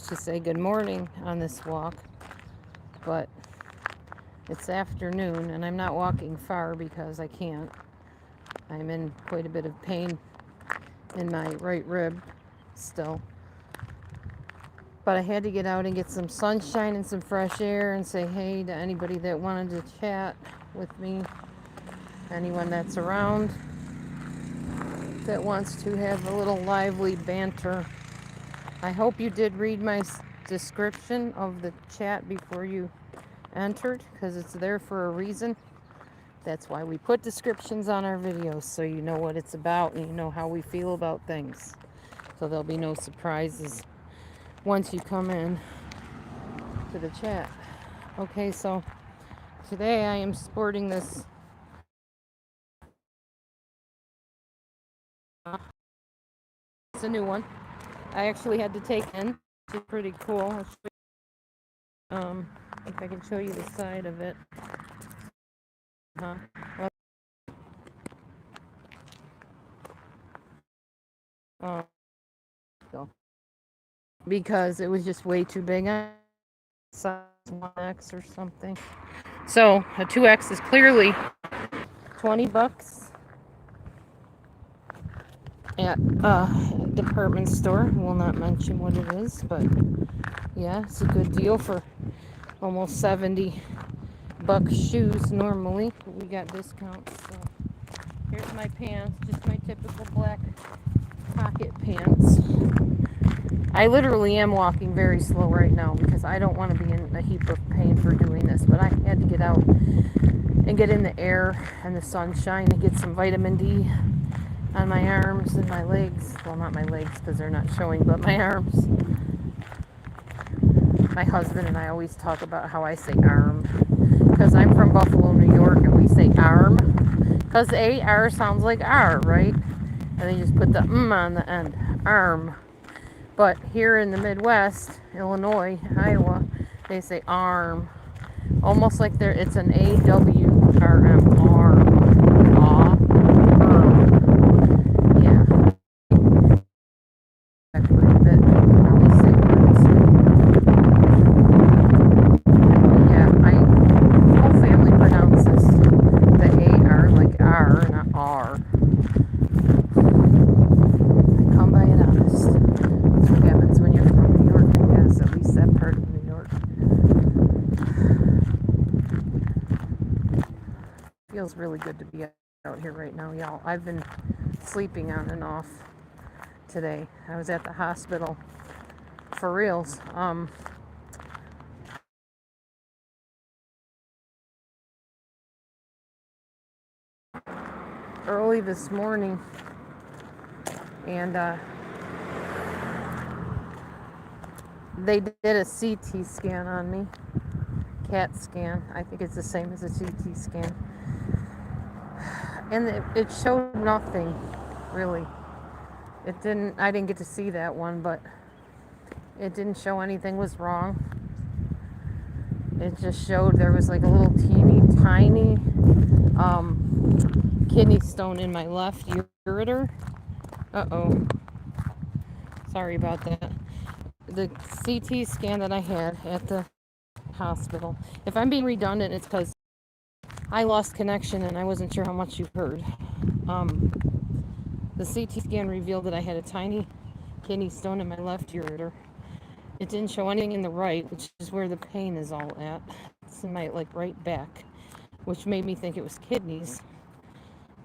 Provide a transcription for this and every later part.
to say good morning on this walk, but it's afternoon and I'm not walking far because I can't. I'm in quite a bit of pain in my right rib still. But I had to get out and get some sunshine and some fresh air and say hey to anybody that wanted to chat with me, anyone that's around that wants to have a little lively banter. I hope you did read my description of the chat before you entered, because it's there for a reason. That's why we put descriptions on our videos, so you know what it's about and you know how we feel about things. So there'll be no surprises once you come in to the chat. Okay, so today I am sporting this it's a new one. I actually had to take in. It's pretty cool. If I can show you the side of it. Well, so because it was just way too big on size 1X or something. So a 2X is clearly $20 at a department store. We'll not mention what it is, but yeah, it's a good deal for almost $70 shoes normally. We got discounts. So here's my pants, just my typical black pocket pants. I literally am walking very slow right now because I don't want to be in a heap of pain for doing this, but I had to get out and get in the air and the sunshine and get some vitamin D on my arms and my legs. Well, not my legs because they're not showing, but my arms. My husband and I always talk about how I say arm because I'm from Buffalo, New York, and we say arm because A-R sounds like R, right? And they just put the on the end, arm. But here in the Midwest, Illinois, Iowa, they say arm. Almost like it's an A-W-R-M, arm. Aw, yeah. Actually, a bit how we say words. Yeah, my whole family pronounces the A-R like R, not R. I come by it honest. That's what happens when you're from New York, I guess, at least that part of New York. Feels really good to be out here right now, y'all. I've been sleeping on and off today. I was at the hospital for reals. Early this morning, and they did a CT scan on me. CAT scan. I think it's the same as a CT scan. And it showed nothing, really. I didn't get to see that one, but it didn't show anything was wrong. It just showed there was like a little teeny tiny kidney stone in my left ureter. Uh-oh. Sorry about that. The CT scan that I had at the hospital. If I'm being redundant, it's because I lost connection and I wasn't sure how much you heard. The CT scan revealed that I had a tiny kidney stone in my left ureter. It didn't show anything in the right, which is where the pain is all at. It's in my right back, which made me think it was kidneys.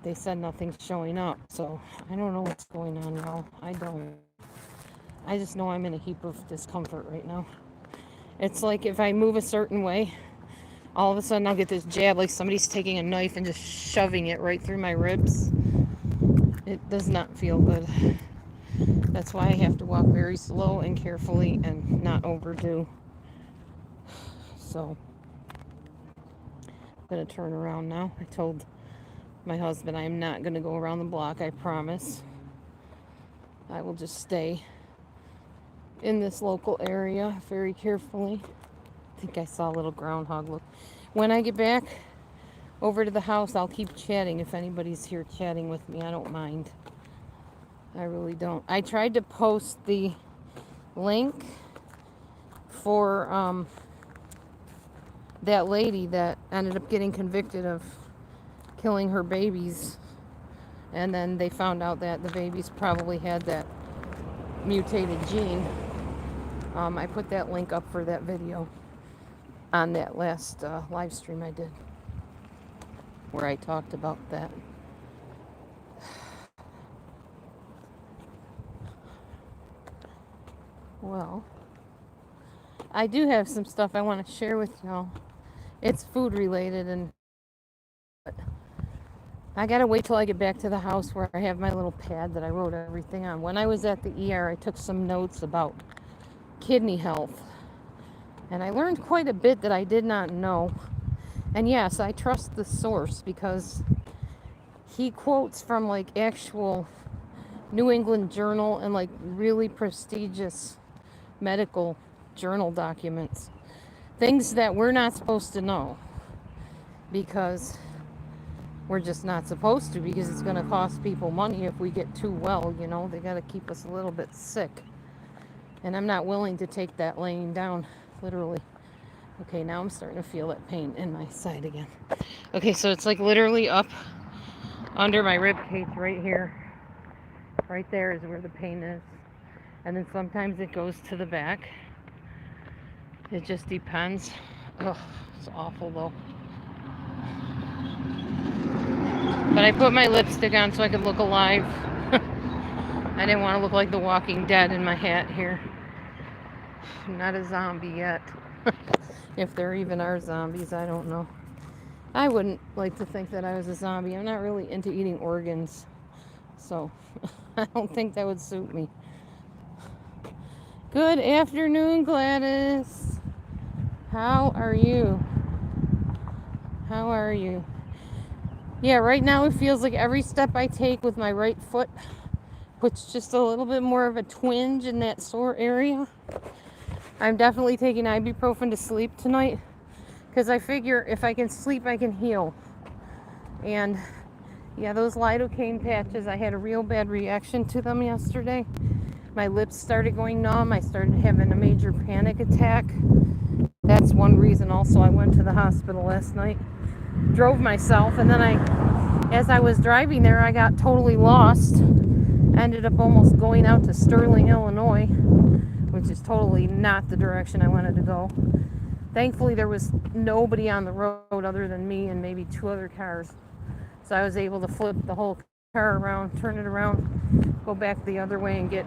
They said nothing's showing up, so I don't know what's going on, y'all. I don't. I just know I'm in a heap of discomfort right now. It's like if I move a certain way, all of a sudden I'll get this jab like somebody's taking a knife and just shoving it right through my ribs. It does not feel good. That's why I have to walk very slow and carefully and not overdo. So I'm going to turn around now. I told my husband I'm not going to go around the block, I promise. I will just stay in this local area very carefully. I think I saw a little groundhog. Look. When I get back over to the house, I'll keep chatting if anybody's here chatting with me. I don't mind. I really don't. I tried to post the link for that lady that ended up getting convicted of killing her babies, and then they found out that the babies probably had that mutated gene. I put that link up for that video on that last live stream I did, where I talked about that. Well, I do have some stuff I want to share with y'all. It's food related, and I gotta wait till I get back to the house where I have my little pad that I wrote everything on. When I was at the ER, I took some notes about kidney health, and I learned quite a bit that I did not know. And yes, I trust the source because he quotes from like actual New England Journal and like really prestigious medical journal documents. Things that we're not supposed to know because we're just not supposed to, because it's going to cost people money if we get too well, you know. They got to keep us a little bit sick. And I'm not willing to take that laying down, literally. Okay, now I'm starting to feel that pain in my side again. Okay, so it's like literally up under my rib cage right here. Right there is where the pain is. And then sometimes it goes to the back. It just depends. Ugh, it's awful though. But I put my lipstick on so I could look alive. I didn't want to look like the Walking Dead in my hat here. I'm not a zombie yet. If there even are zombies, I don't know. I wouldn't like to think that I was a zombie. I'm not really into eating organs. So I don't think that would suit me. Good afternoon, Gladys. How are you? How are you? Yeah, right now it feels like every step I take with my right foot puts just a little bit more of a twinge in that sore area. I'm definitely taking ibuprofen to sleep tonight because I figure if I can sleep, I can heal. And yeah, those lidocaine patches, I had a real bad reaction to them yesterday. My lips started going numb. I started having a major panic attack. That's one reason also I went to the hospital last night. Drove myself, and then as I was driving there, I got totally lost. Ended up almost going out to Sterling, Illinois, which is totally not the direction I wanted to go. Thankfully, there was nobody on the road other than me and maybe 2 other cars. So I was able to flip the whole car around, turn it around, go back the other way and get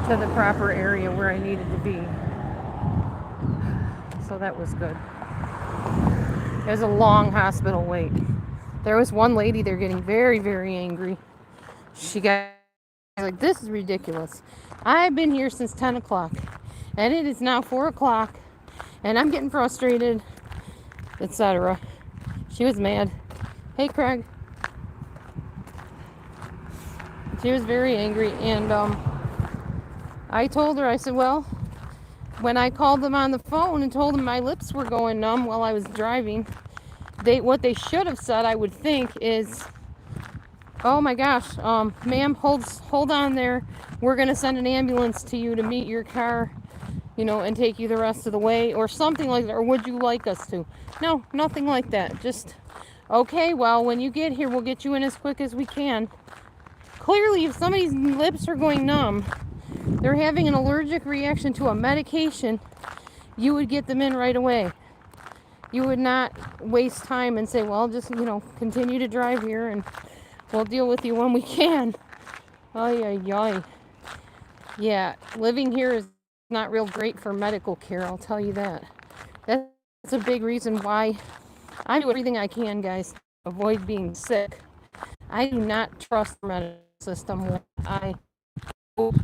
to the proper area where I needed to be. So that was good. It was a long hospital wait. There was one lady there getting very, very angry. She got like, this is ridiculous. I've been here since 10 o'clock and it is now 4 o'clock and I'm getting frustrated, etc. She was mad. Hey, Craig. She was very angry, and I told her, I said, well, when I called them on the phone and told them my lips were going numb while I was driving, what they should have said, I would think, is, oh my gosh, ma'am, hold on there. We're going to send an ambulance to you to meet your car, you know, and take you the rest of the way, or something like that. Or would you like us to? No, nothing like that. Just, okay, well, when you get here, we'll get you in as quick as we can. Clearly, if somebody's lips are going numb, they're having an allergic reaction to a medication, you would get them in right away. You would not waste time and say, well, just, you know, continue to drive here and we'll deal with you when we can. Ay, ay, ay. Yeah, living here is not real great for medical care, I'll tell you that. That's a big reason why I do everything I can, guys, to avoid being sick. I do not trust the medical system. I don't.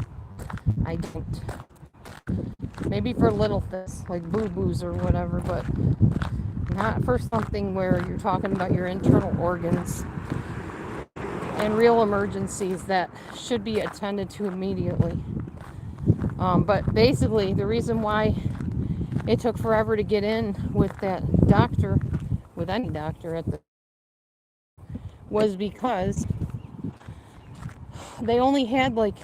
Maybe for little things like boo-boos or whatever, but not for something where you're talking about your internal organs and real emergencies that should be attended to immediately. But basically, the reason why it took forever to get in with that doctor, with any doctor at the, was because they only had like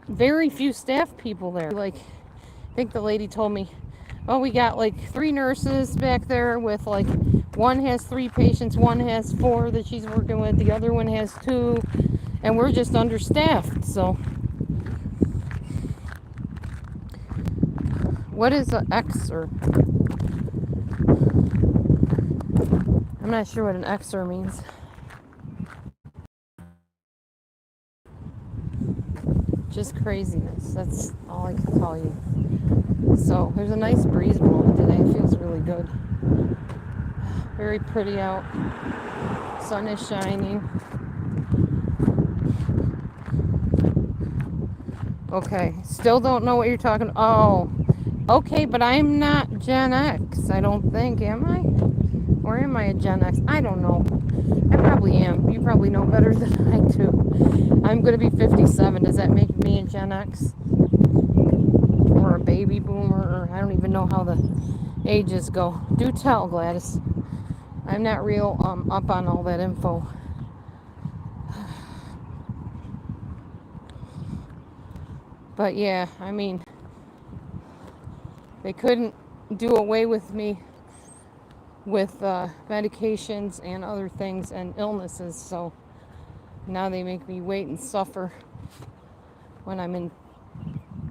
very few staff people there. Like think the lady told me, oh, we got like 3 nurses back there with like, one has 3 patients, one has 4 that she's working with, the other one has 2, and we're just understaffed. So what is an Xer? I'm not sure what an Xer means. Just craziness. That's all I can tell you. So there's a nice breeze blowing today. It feels really good. Very pretty out. Sun is shining. Okay, still don't know what you're talking. Oh, okay, but I'm not Gen X. I don't think, am I? Or am I a Gen X? I don't know. I probably am. You probably know better than I do. I'm going to be 57. Does that make me a Gen X? Or a baby boomer? Or I don't even know how the ages go. Do tell, Gladys. I'm not real up on all that info. But yeah, I mean, they couldn't do away with me with medications and other things and illnesses, so now they make me wait and suffer when I'm in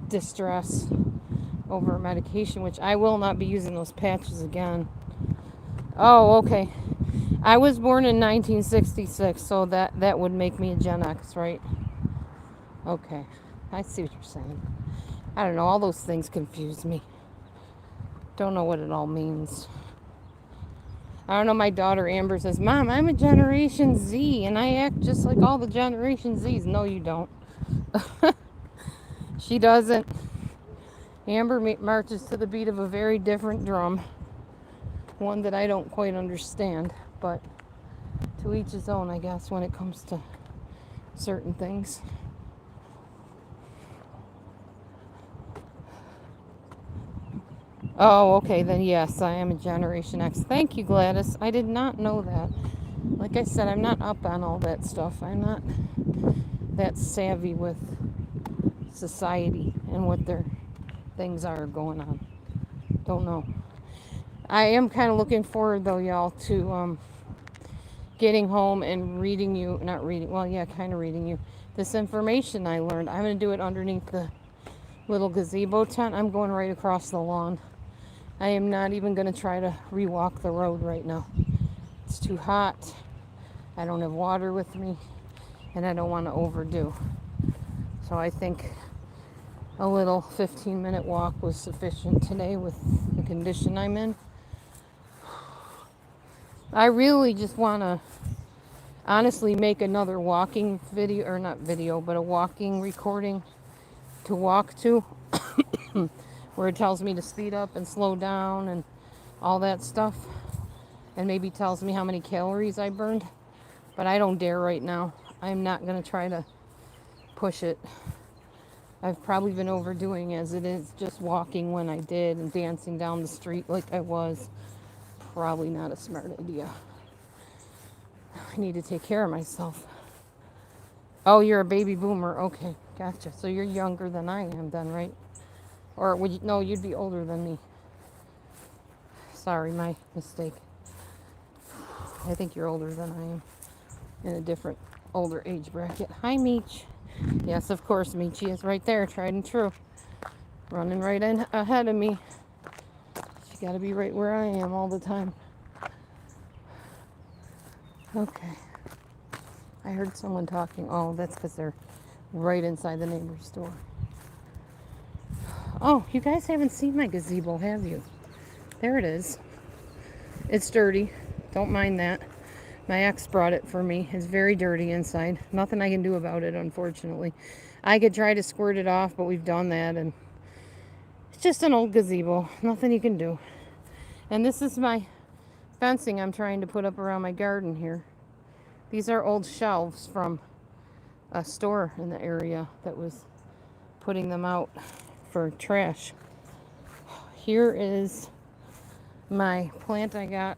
distress over medication, which I will not be using those patches again. Oh, okay. I was born in 1966, so that would make me a Gen X, right? Okay, I see what you're saying. I don't know, all those things confuse me. Don't know what it all means. I don't know, my daughter Amber says, Mom, I'm a Generation Z, and I act just like all the Generation Zs. No, you don't. She doesn't. Amber marches to the beat of a very different drum. One that I don't quite understand, but to each his own, I guess, when it comes to certain things. Oh, okay, then yes, I am a Generation X. Thank you, Gladys. I did not know that. Like I said, I'm not up on all that stuff. I'm not that savvy with society and what their things are going on. Don't know. I am kind of looking forward, though, y'all, to getting home and reading you, not reading, well, yeah, kind of reading you, this information I learned. I'm going to do it underneath the little gazebo tent. I'm going right across the lawn. I am not even going to try to re-walk the road right now. It's too hot. I don't have water with me, and I don't want to overdo. So I think a little 15-minute walk was sufficient today with the condition I'm in. I really just want to honestly make another walking video, or not video, but a walking recording to walk to where it tells me to speed up and slow down and all that stuff, and maybe tells me how many calories I burned. But I don't dare right now. I'm not going to try to push it. I've probably been overdoing as it is, just walking when I did and dancing down the street like I was. Probably not a smart idea. I need to take care of myself. Oh, you're a baby boomer. Okay, gotcha. So you're younger than I am then, right? Or would you, no, you'd be older than me. Sorry, my mistake. I think you're older than I am. In a different, older age bracket. Hi, Meech. Yes, of course, Meechy is right there, tried and true. Running right in ahead of me. She got to be right where I am all the time. Okay. I heard someone talking. Oh, that's because they're right inside the neighbor's door. Oh, you guys haven't seen my gazebo, have you? There it is. It's dirty. Don't mind that. My ex brought it for me. It's very dirty inside. Nothing I can do about it, unfortunately. I could try to squirt it off, but we've done that, and it's just an old gazebo. Nothing you can do. And this is my fencing I'm trying to put up around my garden here. These are old shelves from a store in the area that was putting them out for trash. Here is my plant I got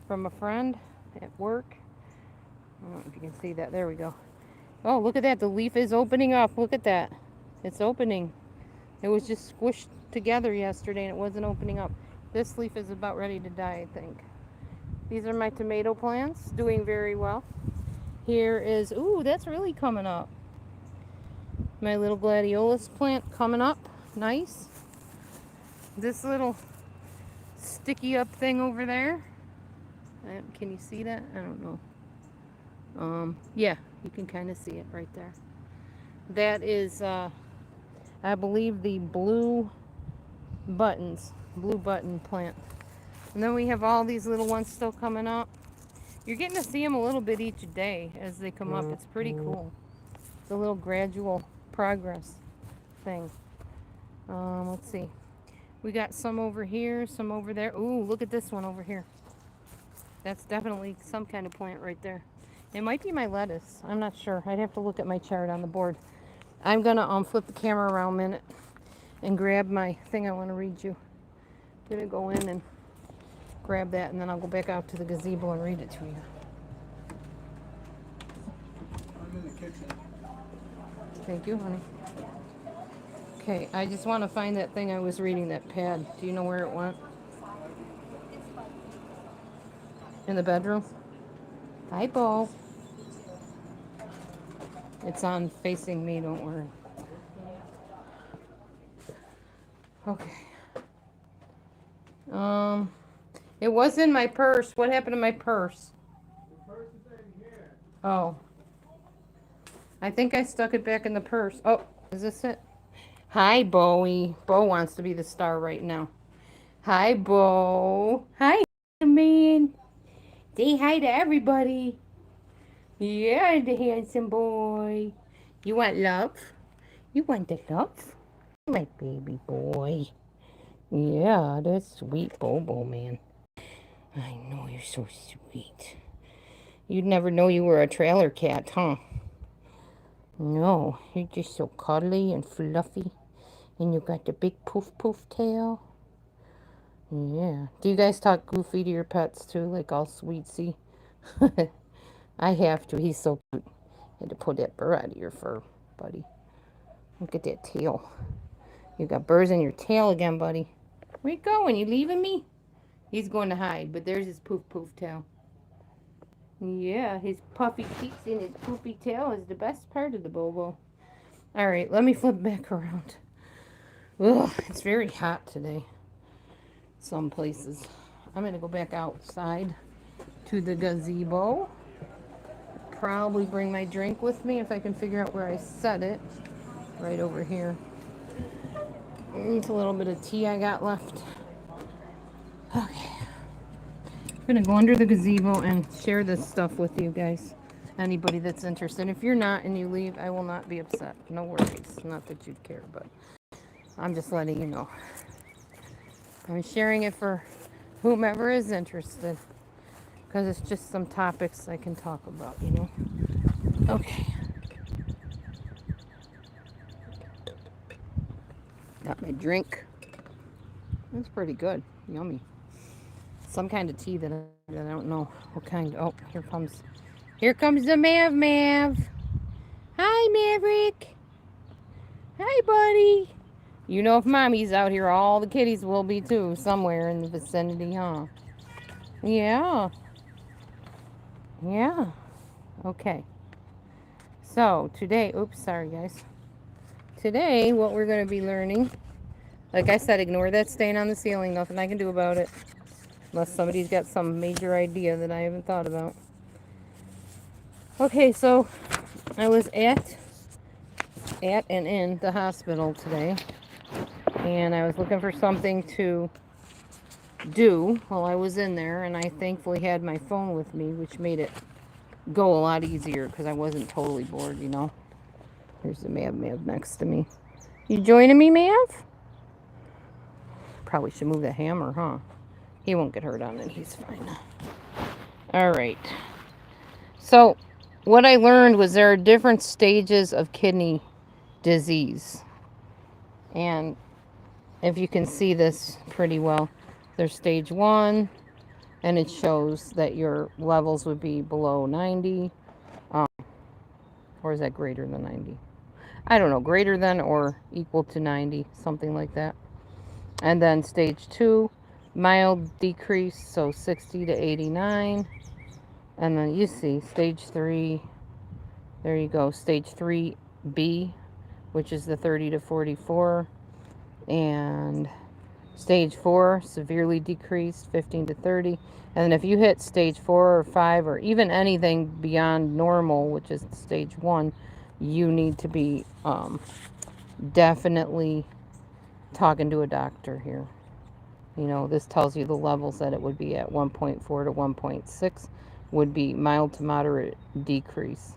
from a friend at work. I don't know if you can see that. There we go. Oh, look at that. The leaf is opening up. Look at that. It's opening. It was just squished together yesterday and it wasn't opening up. This leaf is about ready to die, I think. These are my tomato plants, doing very well. Here is, ooh, that's really coming up. My little gladiolus plant coming up, nice. This little sticky up thing over there. Can you see that? I don't know. Yeah, you can kind of see it right there. That is, I believe, the blue button plant. And then we have all these little ones still coming up. You're getting to see them a little bit each day as they come up. It's pretty cool. It's a little gradual progress thing. Let's see. We got some over here, some over there. Ooh, look at this one over here. That's definitely some kind of plant right there. It might be my lettuce. I'm not sure. I'd have to look at my chart on the board. I'm gonna flip the camera around a minute and grab my thing I want to read you. I'm gonna go in and grab that, and then I'll go back out to the gazebo and read it to you. I'm in the kitchen. Thank you, honey. Okay, I just want to find that thing I was reading, that pad. Do you know where it went? In the bedroom? Hi, Bo. It's on facing me, don't worry. Okay. It was in my purse. What happened to my purse? The purse is in here. Oh. I think I stuck it back in the purse. Oh, is this it? Hi, Bowie. Bo wants to be the star right now. Hi, Bo. Hi, man. Say hi to everybody. Yeah, the handsome boy. You want love? You want the love? My baby boy. Yeah, that's sweet Bobo, man. I know you're so sweet. You'd never know you were a trailer cat, huh? No, you're just so cuddly and fluffy. And you got the big poof poof tail. Yeah. Do you guys talk goofy to your pets too, like all sweetsy? I have to. He's so cute. Had to pull that burr out of your fur, buddy. Look at that tail. You got burrs in your tail again, buddy. Where you going? You leaving me? He's going to hide, but there's his poof poof tail. Yeah, his puffy cheeks and his poofy tail is the best part of the Bobo. All right, let me flip back around. Ugh, it's very hot today. Some places. I'm going to go back outside to the gazebo. Probably bring my drink with me if I can figure out where I set it. Right over here. It's a little bit of tea I got left. Okay. I'm going to go under the gazebo and share this stuff with you guys. Anybody that's interested. If you're not and you leave, I will not be upset. No worries. Not that you'd care, but I'm just letting you know. I'm sharing it for whomever is interested. Because it's just some topics I can talk about, you know. Okay. Got my drink. That's pretty good. Yummy. Some kind of tea that I don't know what kind. Oh, here comes the Mav. Hi, Maverick. Hi, buddy. You know if Mommy's out here, all the kitties will be too, somewhere in the vicinity, huh? Yeah. Yeah. Okay. So, today, oops, sorry, guys. Today, what we're going to be learning, like I said, ignore that stain on the ceiling. Nothing I can do about it. Unless somebody's got some major idea that I haven't thought about. Okay, so I was at and in the hospital today. And I was looking for something to do while I was in there. And I thankfully had my phone with me, which made it go a lot easier because I wasn't totally bored, you know. There's the Mav next to me. You joining me, Mav? Probably should move the hammer, huh? He won't get hurt on it. He's fine. All right. So, what I learned was there are different stages of kidney disease. And if you can see this pretty well, there's stage 1, and it shows that your levels would be below 90. Or is that greater than 90? I don't know, greater than or equal to 90, something like that. And then stage 2, mild decrease, so 60 to 89. And then you see stage 3, there you go, stage 3B, which is the 30 to 44. And stage 4, severely decreased, 15 to 30. And then if you hit stage 4 or 5 or even anything beyond normal, which is stage 1, you need to be definitely talking to a doctor here. You know, this tells you the levels that it would be at. 1.4 to 1.6 would be mild to moderate decrease.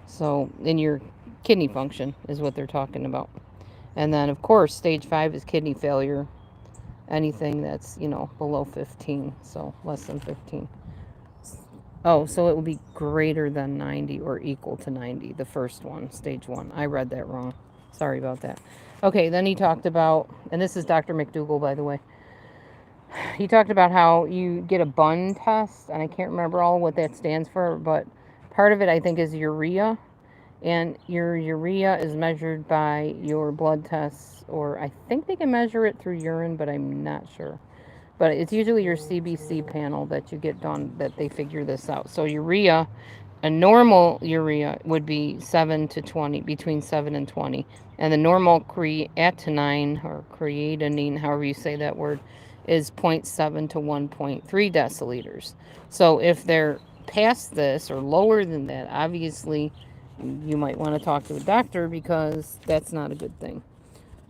So, in your kidney function is what they're talking about. And then, of course, stage 5 is kidney failure. Anything that's, below 15, so less than 15. Oh, so it will be greater than 90 or equal to 90, the first one, stage 1. I read that wrong. Sorry about that. Okay, then he talked about, and this is Dr. McDougall, by the way. He talked about how you get a bun test, and I can't remember all what that stands for, but part of it I think is urea, and your urea is measured by your blood tests, or I think they can measure it through urine, but I'm not sure. But it's usually your CBC panel that you get done that they figure this out. So urea, a normal urea would be 7 to 20, between 7 and 20. And the normal creatinine or creatinine, however you say that word, is 0.7 to 1.3 deciliters. So if they're past this or lower than that, obviously you might want to talk to a doctor because that's not a good thing.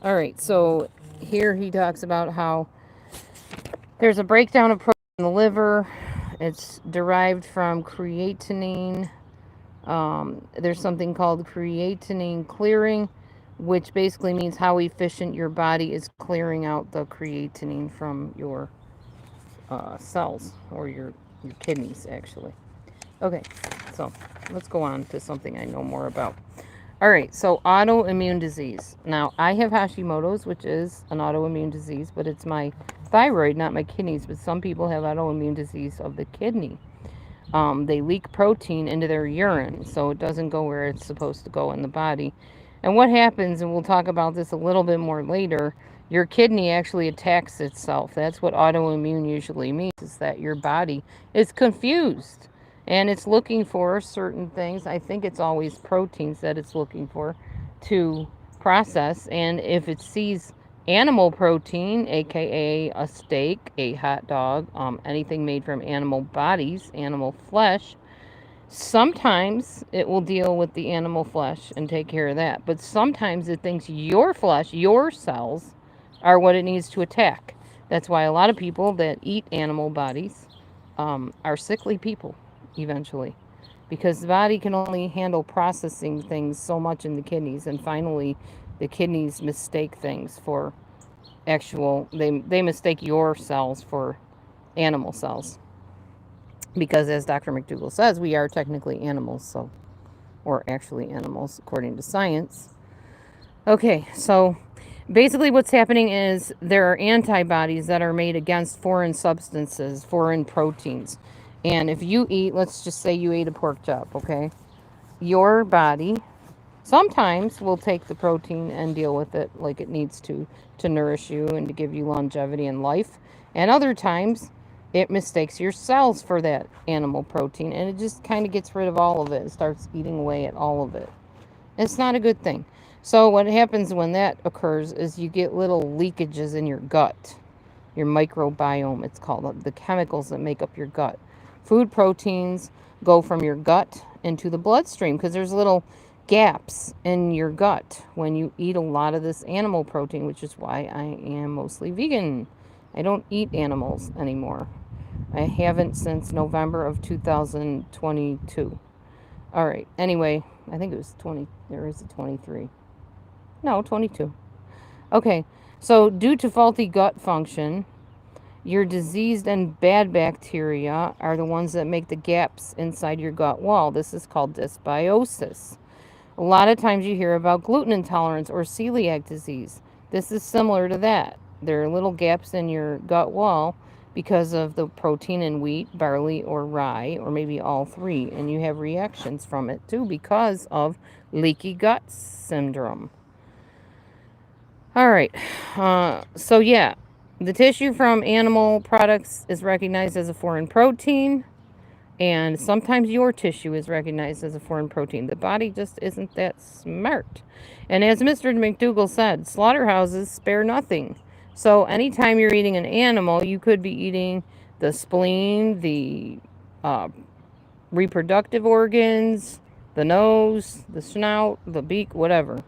All right, so here he talks about how there's a breakdown of protein in the liver. It's derived from creatinine. There's something called creatinine clearing, which basically means how efficient your body is clearing out the creatinine from your cells or your kidneys, actually. Okay, so let's go on to something I know more about. All right, so autoimmune disease. Now, I have Hashimoto's, which is an autoimmune disease, but it's my thyroid, not my kidneys. But some people have autoimmune disease of the kidney. They leak protein into their urine, so it doesn't go where it's supposed to go in the body. And what happens, and we'll talk about this a little bit more later, your kidney actually attacks itself. That's what autoimmune usually means, is that your body is confused and it's looking for certain things. I think it's always proteins that it's looking for to process. And if it sees animal protein, aka a steak, a hot dog, anything made from animal bodies, animal flesh, sometimes it will deal with the animal flesh and take care of that. But sometimes it thinks your flesh, your cells, are what it needs to attack. That's why a lot of people that eat animal bodies are sickly people eventually. Because the body can only handle processing things so much in the kidneys. And finally, the kidneys mistake things for they mistake your cells for animal cells. Because as Dr. McDougall says, we are technically animals, so, or actually animals according to science. Okay, so basically what's happening is there are antibodies that are made against foreign substances, foreign proteins. And if you eat, let's just say you ate a pork chop, okay? Your body sometimes will take the protein and deal with it like it needs to nourish you and to give you longevity and life. And other times it mistakes your cells for that animal protein and it just kind of gets rid of all of it and starts eating away at all of it. It's not a good thing. So what happens when that occurs is you get little leakages in your gut. Your microbiome, it's called, the chemicals that make up your gut. Food proteins go from your gut into the bloodstream because there's little gaps in your gut when you eat a lot of this animal protein, which is why I am mostly vegan. I don't eat animals anymore. I haven't since November of 2022. All right. Anyway, I think it was 20. There is a 23. No, 22. Okay. So, due to faulty gut function, your diseased and bad bacteria are the ones that make the gaps inside your gut wall. This is called dysbiosis. A lot of times you hear about gluten intolerance or celiac disease. This is similar to that. There are little gaps in your gut wall because of the protein in wheat, barley, or rye, or maybe all three, and you have reactions from it too because of leaky gut syndrome. All right. So, yeah, the tissue from animal products is recognized as a foreign protein, and sometimes your tissue is recognized as a foreign protein. The body just isn't that smart. And as Mr. McDougall said, slaughterhouses spare nothing. So, anytime you're eating an animal, you could be eating the spleen, the uh, reproductive organs, the nose, the snout, the beak, whatever.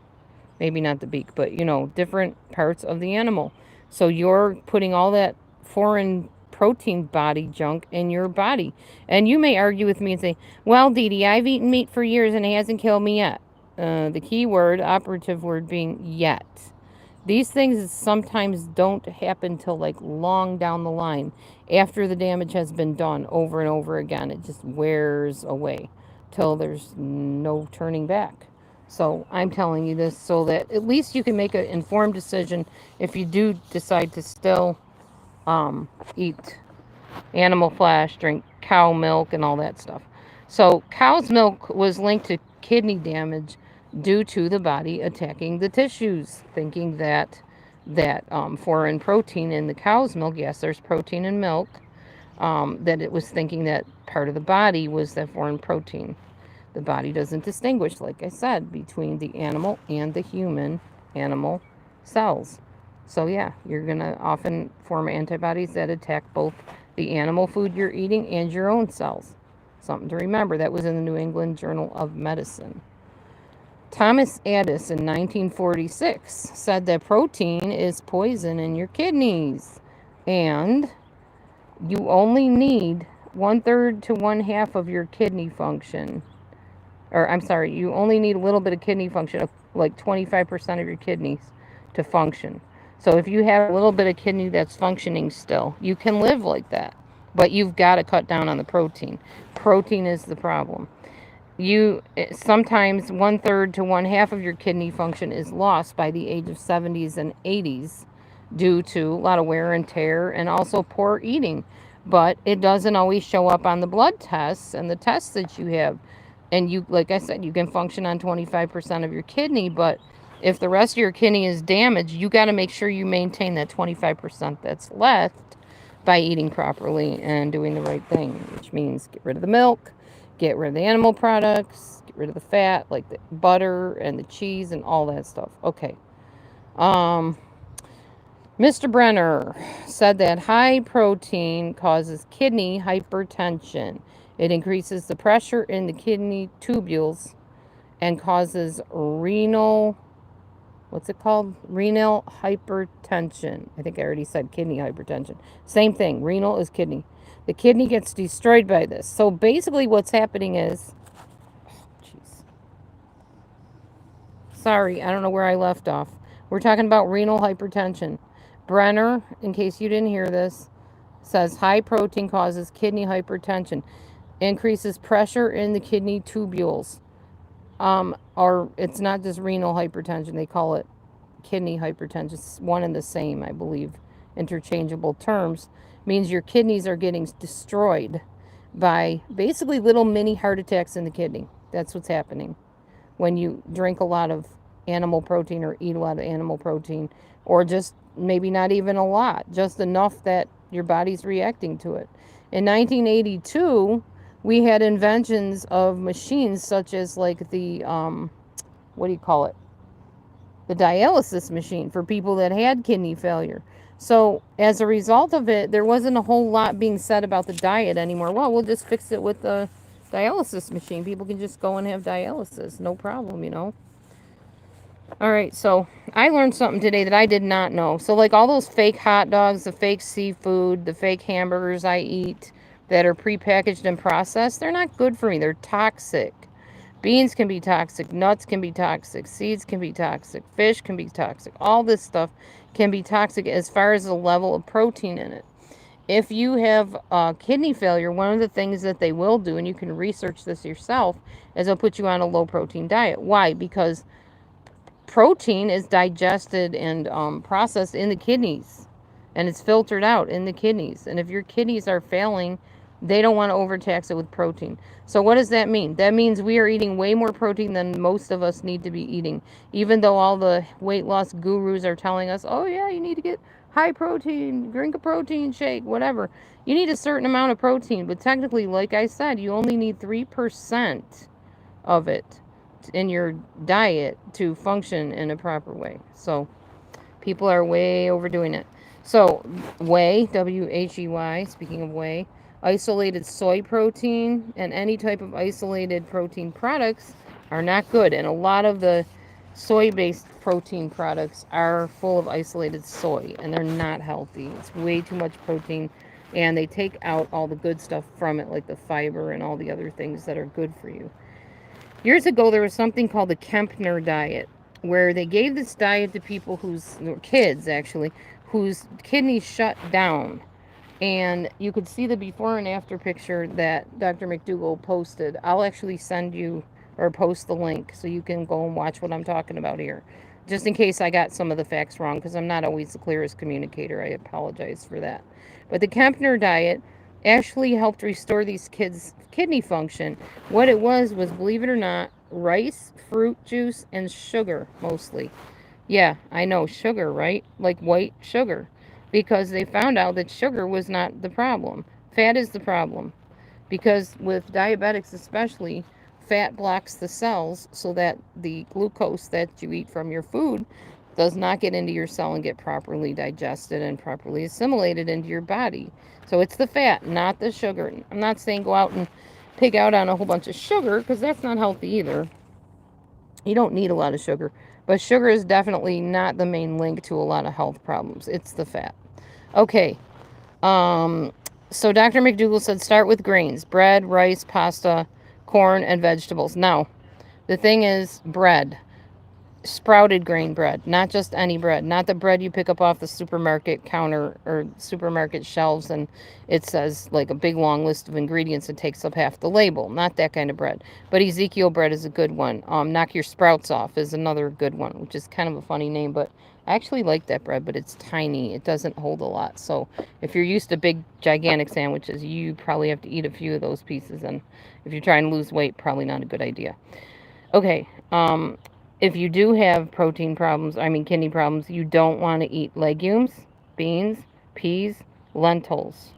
Maybe not the beak, but different parts of the animal. So you're putting all that foreign protein body junk in your body. And you may argue with me and say, well, Dee Dee, I've eaten meat for years and it hasn't killed me yet. The key word, operative word being yet. These things sometimes don't happen till like long down the line after the damage has been done over and over again. It just wears away till there's no turning back. So I'm telling you this so that at least you can make an informed decision if you do decide to still eat animal flesh, drink cow milk, and all that stuff. So, cow's milk was linked to kidney damage due to the body attacking the tissues, thinking that foreign protein in the cow's milk, yes, there's protein in milk, that it was thinking that part of the body was that foreign protein. The body doesn't distinguish, like I said, between the animal and the human animal cells. So, yeah, you're going to often form antibodies that attack both the animal food you're eating and your own cells. Something to remember. That was in the New England Journal of Medicine. Thomas Addis in 1946 said that protein is poison in your kidneys. And you only need 1/3 to 1/2 of your kidney function, or I'm sorry, you only need a little bit of kidney function, like 25% of your kidneys to function. So if you have a little bit of kidney that's functioning still, you can live like that. But you've got to cut down on the protein. Protein is the problem. You sometimes 1/3 to 1/2 of your kidney function is lost by the age of 70s and 80s due to a lot of wear and tear and also poor eating. But it doesn't always show up on the blood tests and the tests that you have. And you, like I said, you can function on 25% of your kidney, but if the rest of your kidney is damaged, you got to make sure you maintain that 25% that's left by eating properly and doing the right thing, which means get rid of the milk, get rid of the animal products, get rid of the fat, like the butter and the cheese and all that stuff. Okay. Um, Mr. Brenner said that high protein causes kidney hypertension. It increases the pressure in the kidney tubules and causes renal, what's it called? Renal hypertension. I think I already said kidney hypertension. Same thing. Renal is kidney. The kidney gets destroyed by this. So basically, what's happening is, jeez, sorry, I don't know where I left off. We're talking about renal hypertension. Brenner, in case you didn't hear this, says high protein causes kidney hypertension, increases pressure in the kidney tubules. Or it's not just renal hypertension, they call it kidney hypertension. It's one and the same, I believe. Interchangeable terms. Means your kidneys are getting destroyed by basically little mini heart attacks in the kidney. That's what's happening when you drink a lot of animal protein or eat a lot of animal protein, or just maybe not even a lot, just enough that your body's reacting to it. In 1982, we had inventions of machines such as like the what do you call it? The dialysis machine for people that had kidney failure. So as a result of it, there wasn't a whole lot being said about the diet anymore. Well, we'll just fix it with the dialysis machine. People can just go and have dialysis, no problem. All right, so I learned something today that I did not know. So, like all those fake hot dogs, the fake seafood, the fake hamburgers I eat that are prepackaged and processed, they're not good for me. They're toxic. Beans can be toxic, nuts can be toxic, seeds can be toxic, fish can be toxic. All this stuff can be toxic as far as the level of protein in it. If you have kidney failure, one of the things that they will do, and you can research this yourself, is they'll put you on a low protein diet. Why? Because protein is digested and processed in the kidneys, and it's filtered out in the kidneys. And if your kidneys are failing They don't want to overtax it with protein. So what does that mean? That means we are eating way more protein than most of us need to be eating. Even though all the weight loss gurus are telling us, "Oh yeah, you need to get high protein, drink a protein shake, whatever." You need a certain amount of protein, but technically, like I said, you only need 3% of it in your diet to function in a proper way. So, people are way overdoing it. So, whey, W H E Y, speaking of whey, isolated soy protein and any type of isolated protein products are not good. And a lot of the soy based protein products are full of isolated soy and they're not healthy. It's way too much protein and they take out all the good stuff from it, like the fiber and all the other things that are good for you. Years ago, there was something called the Kempner diet, where they gave this diet to people whose, or kids actually, whose kidneys shut down. And you could see the before and after picture that Dr. McDougall posted. I'll actually send you or post the link so you can go and watch what I'm talking about here. Just in case I got some of the facts wrong, because I'm not always the clearest communicator. I apologize for that. But the Kempner diet actually helped restore these kids' kidney function. What it was, believe it or not, rice, fruit juice, and sugar mostly. Yeah, I know, sugar, right? Like white sugar. Because they found out that sugar was not the problem. Fat is the problem. Because with diabetics, especially, fat blocks the cells so that the glucose that you eat from your food does not get into your cell and get properly digested and properly assimilated into your body. So it's the fat, not the sugar. I'm not saying go out and pig out on a whole bunch of sugar because that's not healthy either. You don't need a lot of sugar. But sugar is definitely not the main link to a lot of health problems. It's the fat. Okay. Um, so Dr. McDougall said start with grains, bread, rice, pasta, corn, and vegetables. Now, the thing is bread, sprouted grain bread, not just any bread, not the bread you pick up off the supermarket counter or supermarket shelves and it says like a big long list of ingredients that takes up half the label. Not that kind of bread. But Ezekiel bread is a good one. Knock your sprouts off is another good one, which is kind of a funny name, but I actually like that bread, but it's tiny. It doesn't hold a lot. So if you're used to big, gigantic sandwiches, you probably have to eat a few of those pieces. And if you're trying to lose weight, probably not a good idea. Okay. If you do have protein problems, I mean kidney problems, you don't want to eat legumes, beans, peas, lentils,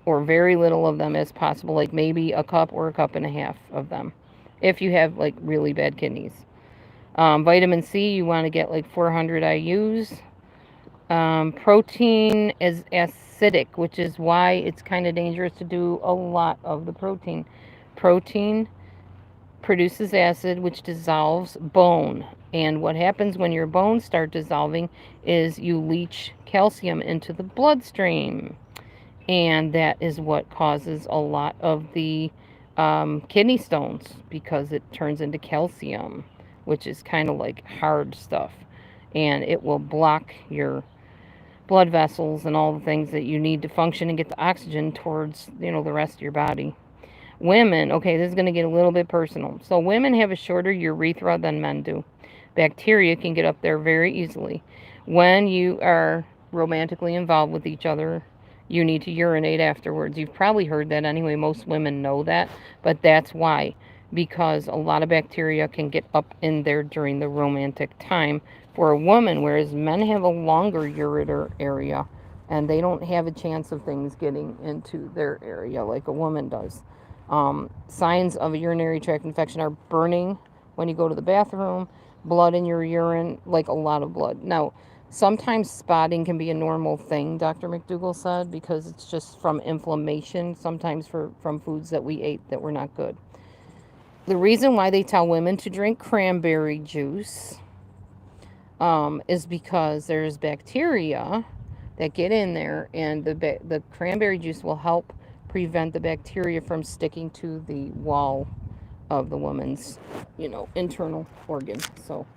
or very little of them as possible, like maybe a cup or a cup and a half of them, if you have like really bad kidneys. Vitamin C, you want to get like 400 IUs. Protein is acidic, which is why it's kind of dangerous to do a lot of the protein. Protein produces acid, which dissolves bone. And what happens when your bones start dissolving is you leach calcium into the bloodstream. And that is what causes a lot of the kidney stones because it turns into calcium, which is kind of like hard stuff. And it will block your blood vessels and all the things that you need to function and get the oxygen towards, the rest of your body. Women, okay, this is going to get a little bit personal. So, women have a shorter urethra than men do. Bacteria can get up there very easily. When you are romantically involved with each other, you need to urinate afterwards. You've probably heard that anyway. Most women know that, but that's why. Because a lot of bacteria can get up in there during the romantic time for a woman, whereas men have a longer ureter area and they don't have a chance of things getting into their area like a woman does. Signs of a urinary tract infection are burning when you go to the bathroom, blood in your urine, like a lot of blood. Now, sometimes spotting can be a normal thing, Dr. McDougall said, because it's just from inflammation, sometimes from foods that we ate that were not good. The reason why they tell women to drink cranberry juice is because there's bacteria that get in there, and the cranberry juice will help prevent the bacteria from sticking to the wall of the woman's, internal organ. So,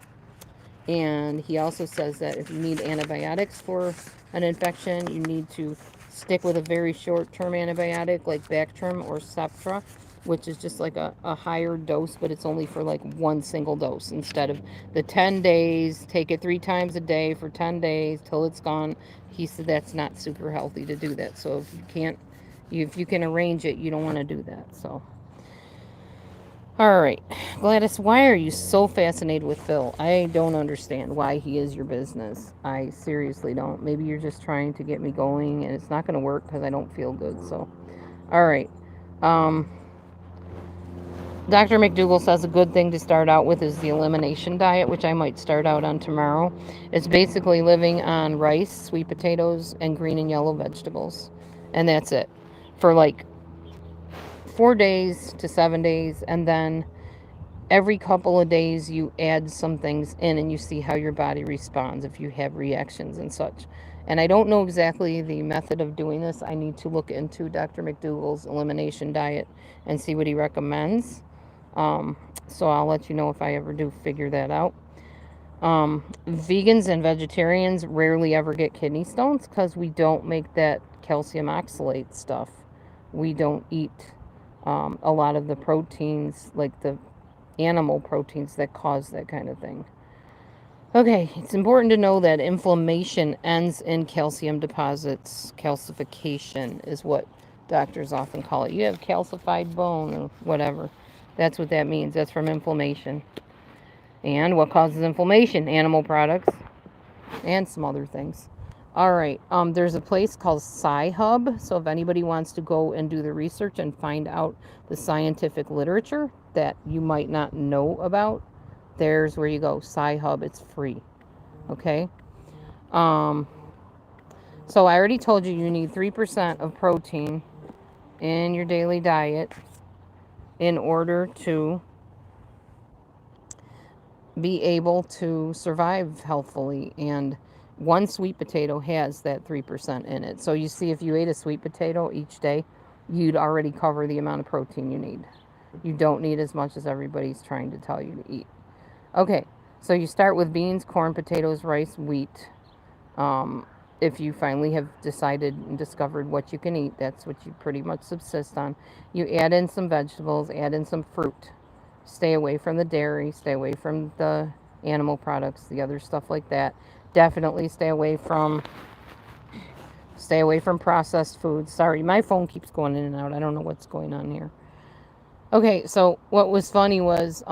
and he also says that if you need antibiotics for an infection, you need to stick with a very short-term antibiotic like Bactrim or Septra, which is just like a higher dose, but it's only for like one single dose instead of the 10 days. Take it 3 times a day for 10 days till it's gone. He said that's not super healthy to do that. So if you can't If you can arrange it, you don't want to do that. So, all right, Gladys, why are you so fascinated with Phil? I don't understand why he is your business. I seriously don't. Maybe you're just trying to get me going, and it's not going to work because I don't feel good. So, all right. Um, Dr. McDougall says a good thing to start out with is the elimination diet, which I might start out on tomorrow. It's basically living on rice, sweet potatoes, and green and yellow vegetables. And that's it for like 4 days to 7 days. And then every couple of days, you add some things in and you see how your body responds if you have reactions and such. And I don't know exactly the method of doing this. I need to look into Dr. McDougall's elimination diet and see what he recommends. Um, so I'll let you know if I ever do figure that out. Vegans and vegetarians rarely ever get kidney stones because we don't make that calcium oxalate stuff. We don't eat a lot of the proteins, like the animal proteins that cause that kind of thing. Okay, it's important to know that inflammation ends in calcium deposits. Calcification is what doctors often call it. You have calcified bone or whatever. That's what that means. That's from inflammation. And what causes inflammation? Animal products and some other things. All right. There's a place called Sci-Hub. So if anybody wants to go and do the research and find out the scientific literature that you might not know about, there's where you go. Sci-Hub. It's free. Okay. Um, so I already told you need 3% of protein in your daily diet in order to be able to survive healthfully. And one sweet potato has that 3% in it. So you see, if you ate a sweet potato each day, you'd already cover the amount of protein you need. You don't need as much as everybody's trying to tell you to eat. Okay, so you start with beans, corn, potatoes, rice, wheat. If you finally have decided and discovered what you can eat, that's what you pretty much subsist on. You add in some vegetables, add in some fruit. Stay away from the dairy, stay away from the animal products, the other stuff like that. Definitely stay away from processed foods. Sorry, my phone keeps going in and out. I don't know what's going on here. Okay, so what was funny was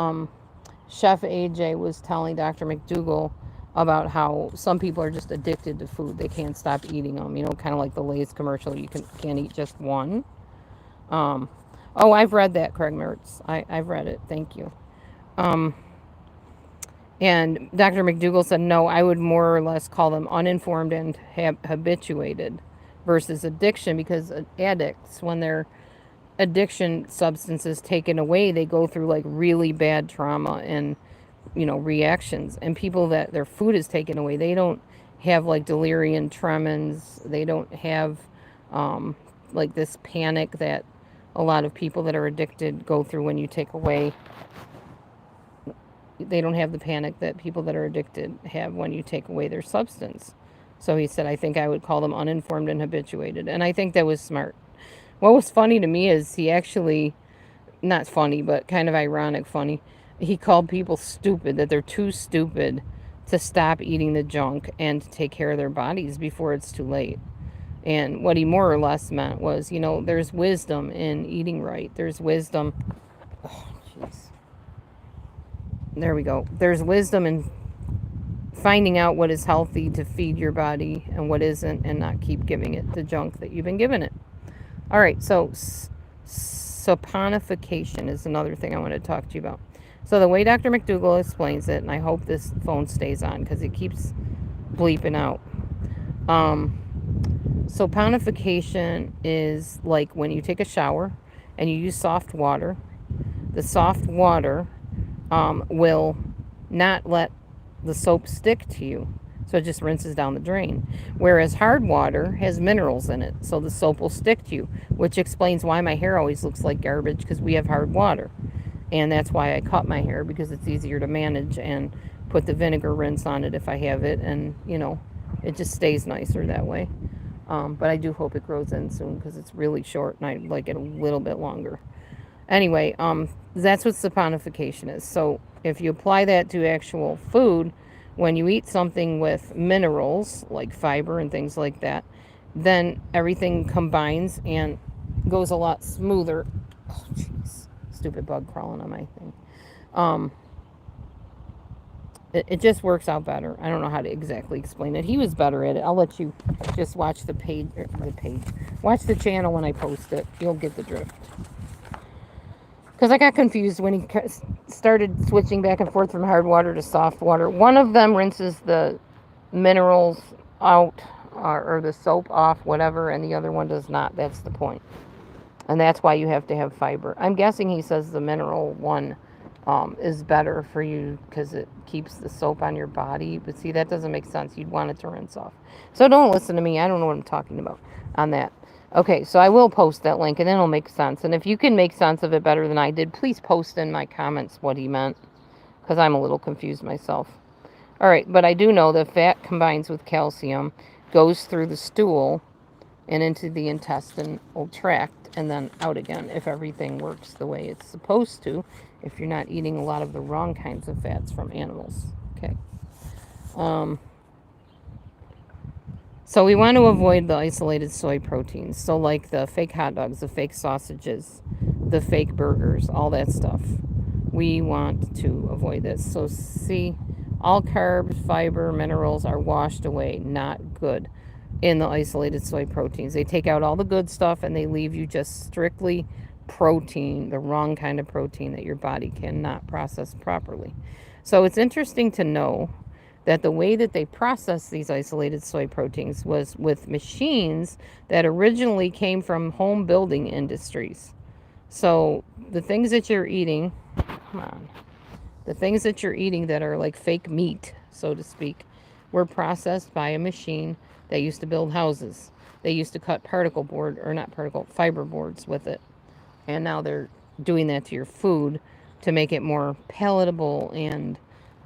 Chef AJ was telling Dr. McDougall about how some people are just addicted to food. They can't stop eating them. You know, kind of like the Lay's commercial. You can't eat just one. Um, oh, I've read that, Craig Mertz. I've read it. Thank you. Um, and Dr. McDougall said, no, I would more or less call them uninformed and habituated versus addiction, because addicts, when their addiction substances taken away, they go through like really bad trauma and, you know, reactions. And people that their food is taken away, they don't have like delirium tremens. They don't have like this panic that a lot of people that are addicted go through when you take away. They don't have the panic that people that are addicted have when you take away their substance. So he said, I think I would call them uninformed and habituated. And I think that was smart. What was funny to me is he actually, not funny, but kind of ironic funny, he called people stupid, that they're too stupid to stop eating the junk and to take care of their bodies before it's too late. And what he more or less meant was, you know, there's wisdom in eating right. There's wisdom. Oh, jeez. There we go. There's wisdom in finding out what is healthy to feed your body and what isn't, and not keep giving it the junk that you've been giving it. All right, so saponification is another thing I want to talk to you about. So the way Dr. McDougall explains it, and I hope this phone stays on because it keeps bleeping out. Saponification is like when you take a shower and you use soft water. The soft water will not let the soap stick to you. So it just rinses down the drain. Whereas hard water has minerals in it, so the soap will stick to you, which explains why my hair always looks like garbage, because we have hard water. And that's why I cut my hair, because it's easier to manage and put the vinegar rinse on it if I have it, and, you know, it just stays nicer that way. But I do hope it grows in soon because it's really short and I'd like it a little bit longer. Anyway, that's what saponification is. So if you apply that to actual food, when you eat something with minerals like fiber and things like that, then everything combines and goes a lot smoother. Oh, jeez. Stupid bug crawling on my thing. Um, it just works out better. I don't know how to exactly explain it. He was better at it. I'll let you just watch the page. Watch the channel when I post it. You'll get the drift. Because I got confused when he started switching back and forth from hard water to soft water. One of them rinses the minerals out or the soap off, whatever, and the other one does not. That's the point. And that's why you have to have fiber. I'm guessing he says the mineral one is better for you because it keeps the soap on your body. But see, that doesn't make sense. You'd want it to rinse off. So don't listen to me. I don't know what I'm talking about on that. Okay, so I will post that link and then it'll make sense. And if you can make sense of it better than I did, please post in my comments what he meant because I'm a little confused myself. All right, but I do know that fat combines with calcium, goes through the stool and into the intestinal tract and then out again if everything works the way it's supposed to, if you're not eating a lot of the wrong kinds of fats from animals. Okay. So we want to avoid the isolated soy proteins. So like the fake hot dogs, the fake sausages, the fake burgers, all that stuff. We want to avoid this. So see, all carbs, fiber, minerals are washed away, not good in the isolated soy proteins. They take out all the good stuff and they leave you just strictly protein, the wrong kind of protein that your body cannot process properly. So it's interesting to know that the way that they process these isolated soy proteins was with machines that originally came from home building industries. So the things that you're eating, come on, the things that you're eating that are like fake meat, so to speak, were processed by a machine that used to build houses. They used to cut particle board, or not particle, fiber boards with it. And now they're doing that to your food to make it more palatable and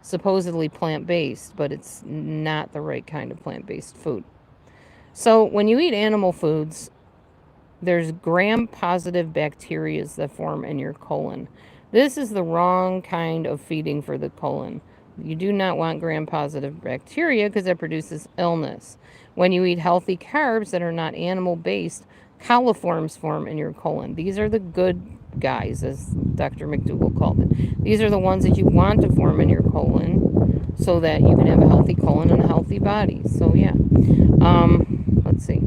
supposedly plant-based, but it's not the right kind of plant-based food. So when you eat animal foods, there's gram-positive bacteria that form in your colon. This is the wrong kind of feeding for the colon. You do not want gram-positive bacteria because it produces illness. When you eat healthy carbs that are not animal-based, coliforms form in your colon. These are the good guys, as Dr. McDougall called it. These are the ones that you want to form in your colon so that you can have a healthy colon and a healthy body. So yeah, let's see.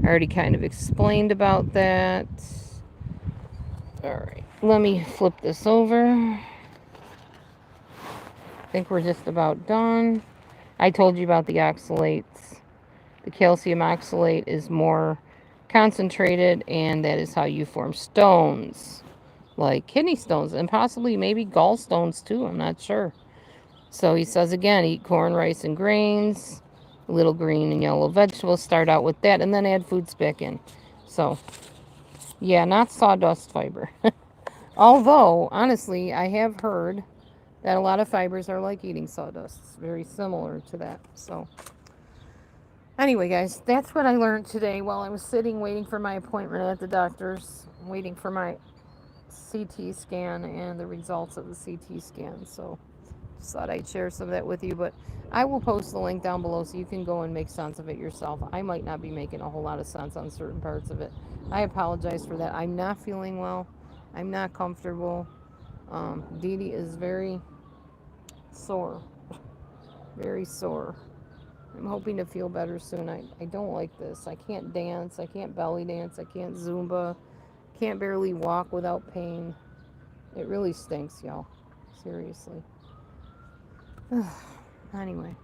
I already kind of explained about that. All right, let me flip this over. I think we're just about done. I told you about the oxalates. The calcium oxalate is more concentrated, and that is how you form stones, like kidney stones, and possibly maybe gallstones too. I'm not sure. So he says again, eat corn, rice, and grains, little green and yellow vegetables. Start out with that, and then add foods back in. So yeah, not sawdust fiber. Although, honestly, I have heard that a lot of fibers are like eating sawdust. It's very similar to that. So, anyway, guys, that's what I learned today while I was sitting waiting for my appointment at the doctor's, waiting for my CT scan and the results of the CT scan. So, just thought I'd share some of that with you. But I will post the link down below so you can go and make sense of it yourself. I might not be making a whole lot of sense on certain parts of it. I apologize for that. I'm not feeling well. I'm not comfortable. Dee Dee is very sore. Very sore. I'm hoping to feel better soon. I don't like this. I can't dance. I can't belly dance. I can't Zumba. Can't barely walk without pain. It really stinks, y'all. Seriously. Anyway.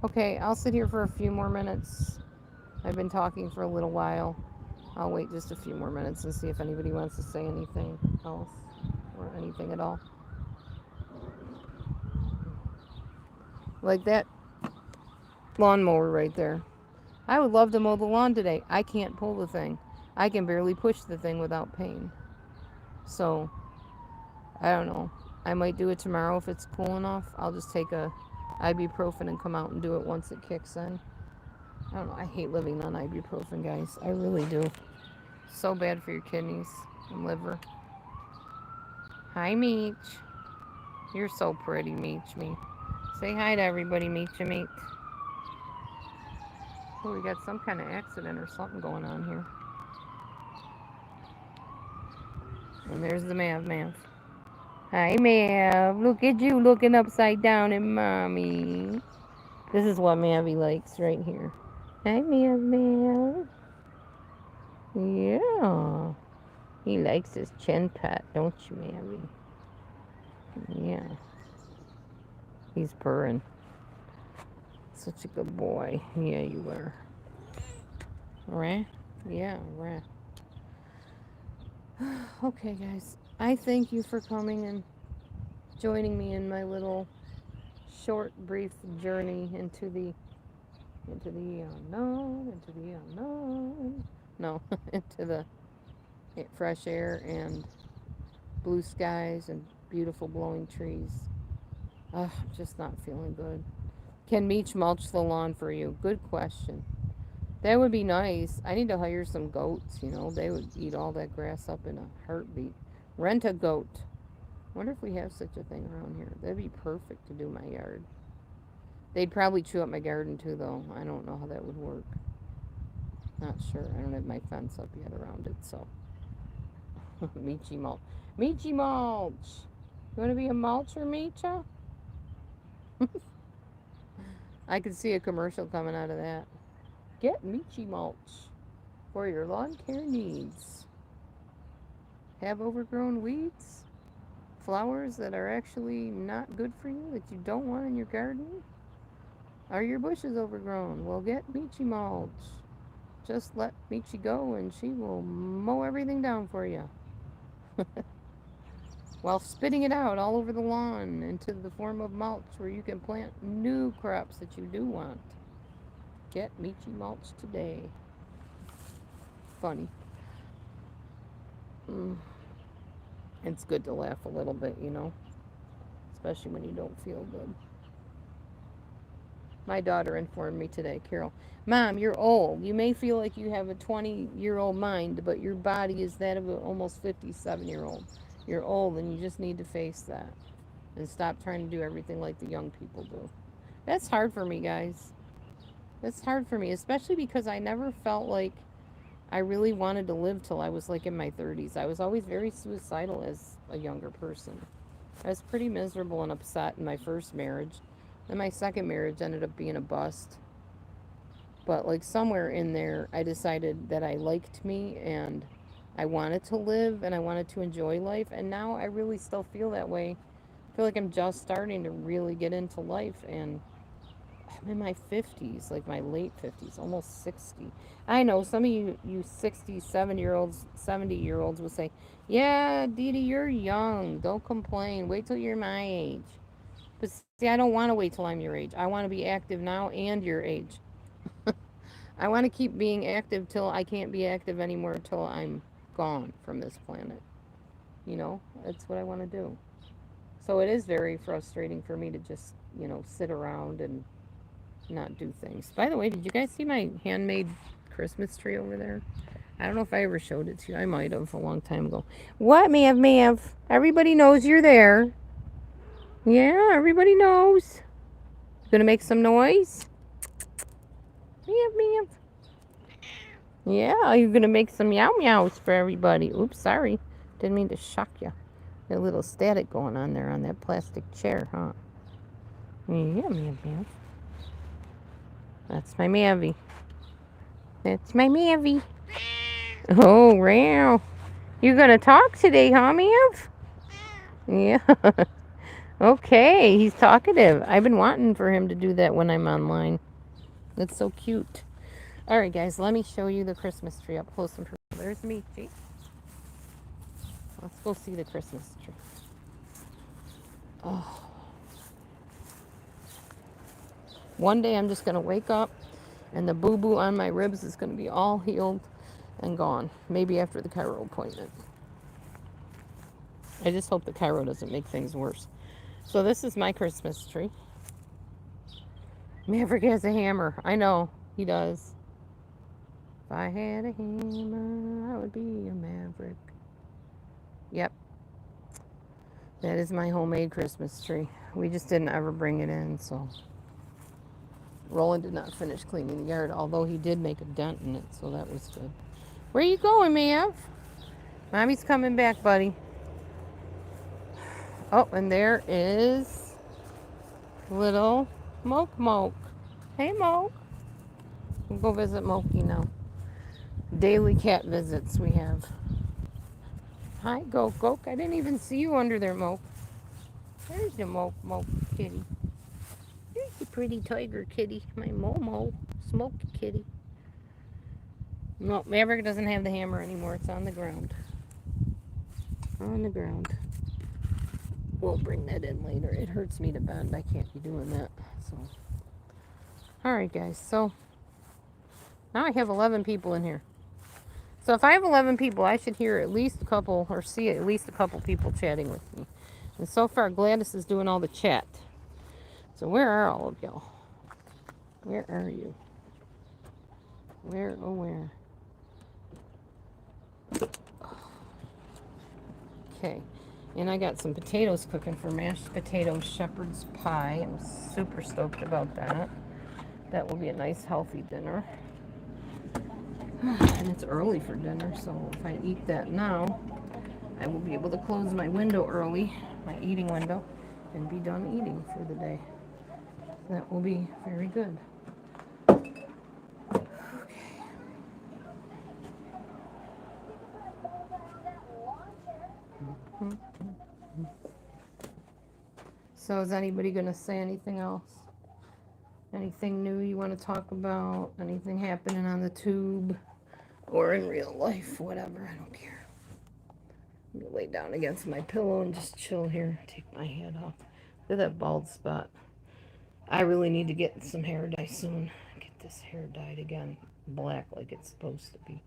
Okay, I'll sit here for a few more minutes. I've been talking for a little while. I'll wait just a few more minutes and see if anybody wants to say anything else or anything at all. Like that lawnmower right there. I would love to mow the lawn today. I can't pull the thing. I can barely push the thing without pain. So, I don't know. I might do it tomorrow if it's cool enough. I'll just take a ibuprofen and come out and do it once it kicks in. I don't know. I hate living on ibuprofen, guys. I really do. So bad for your kidneys and liver. Hi, Meech. You're so pretty, Meech. Me. Say hi to everybody, Meech. Oh, we got some kind of accident or something going on here. And there's the Mav. Hi, Mav. Look at you looking upside down at mommy. This is what Mavy likes right here. Hi, Mav. Yeah. He likes his chin pat, don't you, Mavy? Yeah. He's purring. Such a good boy. Yeah, you are. Right? Yeah, right. Okay, guys. I thank you for coming and joining me in my little short, brief journey into the unknown, into the unknown. No, into the fresh air and blue skies and beautiful blowing trees. I'm just not feeling good. Can Meech mulch the lawn for you? Good question. That would be nice. I need to hire some goats, you know. They would eat all that grass up in a heartbeat. Rent a goat. Wonder if we have such a thing around here. That'd be perfect to do my yard. They'd probably chew up my garden too, though. I don't know how that would work. Not sure. I don't have my fence up yet around it, so. Michi mulch. Michi mulch! You want to be a mulcher, Micha? I could see a commercial coming out of that. Get Michi mulch for your lawn care needs. Have overgrown weeds? Flowers that are actually not good for you, that you don't want in your garden? Are your bushes overgrown? Well, get Michi mulch. Just let Michi go and she will mow everything down for you. While spitting it out all over the lawn into the form of mulch where you can plant new crops that you do want. Get Michi mulch today. Funny. It's good to laugh a little bit, you know, especially when you don't feel good. My daughter informed me today, Carol, Mom, you're old. You may feel like you have a 20-year-old mind, but your body is that of an almost 57-year-old. You're old and you just need to face that and stop trying to do everything like the young people do. That's hard for me, guys. That's hard for me, especially because I never felt like I really wanted to live till I was like in my 30s. I was always very suicidal as a younger person. I was pretty miserable and upset in my first marriage. Then my second marriage ended up being a bust. But like somewhere in there, I decided that I liked me and I wanted to live and I wanted to enjoy life. And now I really still feel that way. I feel like I'm just starting to really get into life and I'm in my 50s, like my late 50s, almost 60. I know some of you 67-year-olds, 70-year-olds will say, yeah, Dee Dee, you're young. Don't complain. Wait till you're my age. But see, I don't want to wait till I'm your age. I want to be active now and your age. I want to keep being active till I can't be active anymore till I'm gone from this planet. You know, that's what I want to do. So it is very frustrating for me to just, sit around and not do things. By the way, did you guys see my handmade Christmas tree over there? I don't know if I ever showed it to you. I might have a long time ago. What, Mav? Everybody knows you're there. Yeah, everybody knows. Gonna make some noise? Mav. Yeah, you're gonna make some meow meows for everybody. Oops, sorry. Didn't mean to shock you. Got a little static going on there on that plastic chair, huh? Yeah, Mav. That's my Mavy. That's my Mavy. Oh, wow. You're gonna talk today, huh, Mav? Yeah. Okay, he's talkative. I've been wanting for him to do that when I'm online. That's so cute. All right, guys, let me show you the Christmas tree up close and personal. There's Michi. Let's go see the Christmas tree. Oh. One day I'm just going to wake up and the boo-boo on my ribs is going to be all healed and gone. Maybe after the chiro appointment. I just hope the chiro doesn't make things worse. So this is my Christmas tree. Maverick has a hammer. I know, he does. If I had a hammer, I would be a maverick. Yep. That is my homemade Christmas tree. We just didn't ever bring it in, so Roland did not finish cleaning the yard, although he did make a dent in it, so that was good. Where you going, Mav? Mommy's coming back, buddy. Oh, and there is little Moke Moke. Hey, Moke. We'll go visit Mokey now. Daily cat visits we have. Hi, Goke Goke. I didn't even see you under there, Moke. There's your Moke Moke kitty. There's your pretty tiger kitty. My Momo. Smoky kitty. No, Maverick doesn't have the hammer anymore. It's on the ground. On the ground. We'll bring that in later. It hurts me to bend. I can't be doing that. So, all right, guys. So now I have 11 people in here. So if I have 11 people, I should hear at least a couple or see at least a couple people chatting with me. And so far, Gladys is doing all the chat. So where are all of y'all? Where are you? Where, oh where? Okay. And I got some potatoes cooking for mashed potato shepherd's pie. I'm super stoked about that. That will be a nice healthy dinner. And it's early for dinner, so if I eat that now, I will be able to close my window early, my eating window, and be done eating for the day. That will be very good. So is anybody going to say anything else? Anything new you want to talk about? Anything happening on the tube or in real life? Whatever, I don't care. I'm going to lay down against my pillow and just chill here. Take my head off. Look at that bald spot. I really need to get some hair dye soon. Get this hair dyed again. Black like it's supposed to be.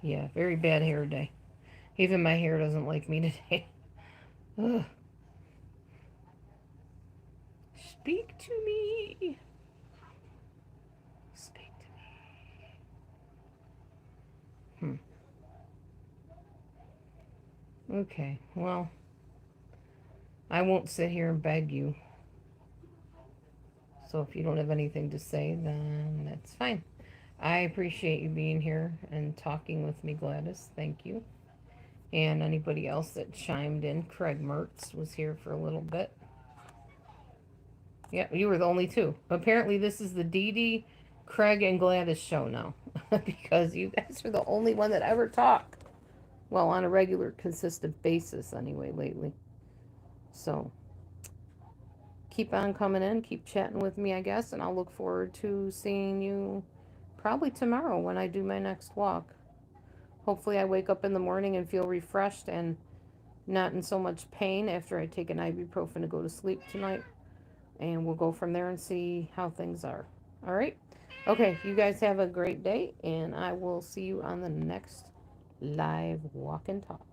Yeah, very bad hair day. Even my hair doesn't like me today. Ugh. Speak to me. Speak to me. Okay, well, I won't sit here and beg you. So if you don't have anything to say, then that's fine. I appreciate you being here and talking with me, Gladys. Thank you. And anybody else that chimed in. Craig Mertz was here for a little bit. Yeah, you were the only two. Apparently this is the Dee Dee, Craig, and Gladys show now. Because you guys are the only one that ever talk. Well, on a regular, consistent basis anyway, lately. So, keep on coming in. Keep chatting with me, I guess. And I'll look forward to seeing you probably tomorrow when I do my next walk. Hopefully I wake up in the morning and feel refreshed and not in so much pain after I take an ibuprofen to go to sleep tonight. And we'll go from there and see how things are. All right? Okay, you guys have a great day, and I will see you on the next live walk and talk.